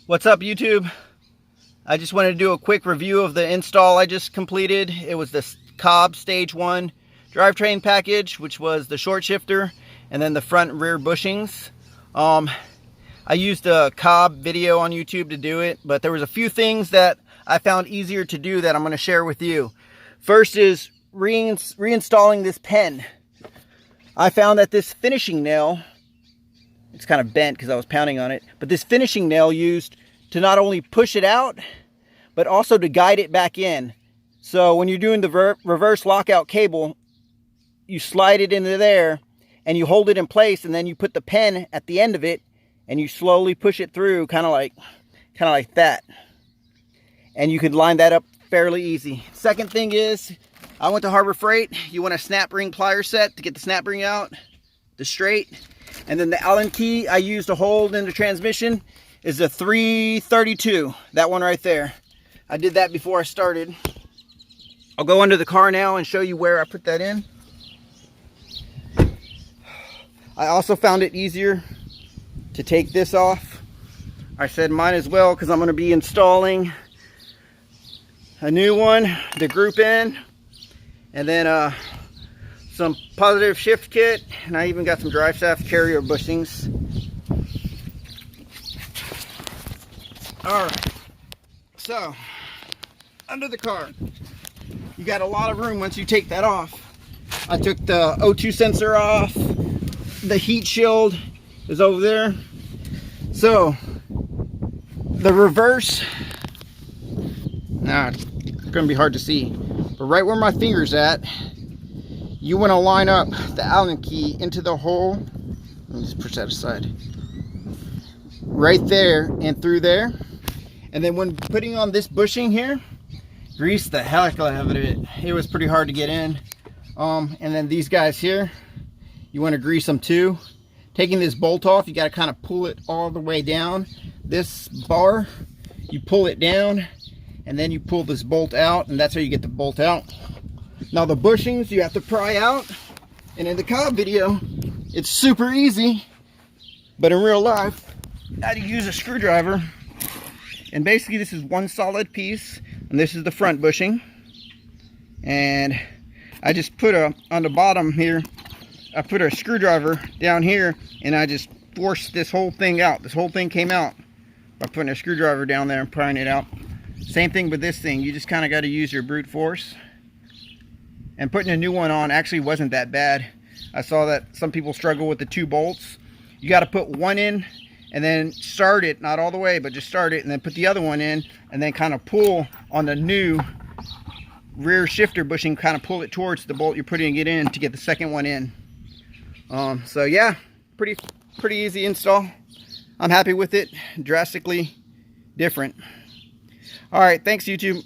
What's up, YouTube? I just wanted to do a quick review of the install I just completed. It was the COBB Stage 1 drivetrain package, which was the short shifter and then the front and rear bushings. I used a COBB video on YouTube to do it, but there was a few things that I found easier to do that I'm going to share with you. First is reinstalling this pen. I found that this finishing nail, it's kind of bent because I was pounding on it, but this finishing nail used to not only push it out, but also to guide it back in. So when you're doing the reverse lockout cable, you slide it into there and you hold it in place, and then you put the pen at the end of it and you slowly push it through, kind of like that. And you can line that up fairly easy. Second thing is, I went to Harbor Freight. You want a snap ring plier set to get the snap ring out, the straight. And then the Allen key I used to hold in the transmission is a 332, that one right there. I did that before I started. I'll go under the car now and show you where I put that in. I also found it easier to take this off. I said might as well, because I'm going to be installing a new one, the group in, and then some positive shift kit, and I even got some drive shaft carrier bushings. Alright, so under the car, you got a lot of room once you take that off. I took the O2 sensor off, the heat shield is over there. So the reverse, it's gonna be hard to see, but right where my finger's at, you want to line up the Allen key into the hole. Let me just push that aside. Right there and through there. And then when putting on this bushing here, grease the heck out of it. It was pretty hard to get in. And then these guys here, you want to grease them too. Taking this bolt off, you got to kind of pull it all the way down. This bar, you pull it down, and then you pull this bolt out, and that's how you get the bolt out. Now the bushings you have to pry out, and in the COBB video it's super easy, but in real life I had to use a screwdriver. And basically this is one solid piece, and this is the front bushing, and I just put on the bottom here, I put a screwdriver down here, and I just forced this whole thing out. This whole thing came out by putting a screwdriver down there and prying it out. Same thing with this thing, you just kind of got to use your brute force. And putting a new one on actually wasn't that bad. I saw that some people struggle with the two bolts. You got to put one in and then start it, not all the way, but just start it, and then put the other one in, and then kind of pull on the new rear shifter bushing, kind of pull it towards the bolt you're putting it in to get the second one in. So yeah, pretty easy install. I'm happy with it. Drastically different. All right, thanks YouTube.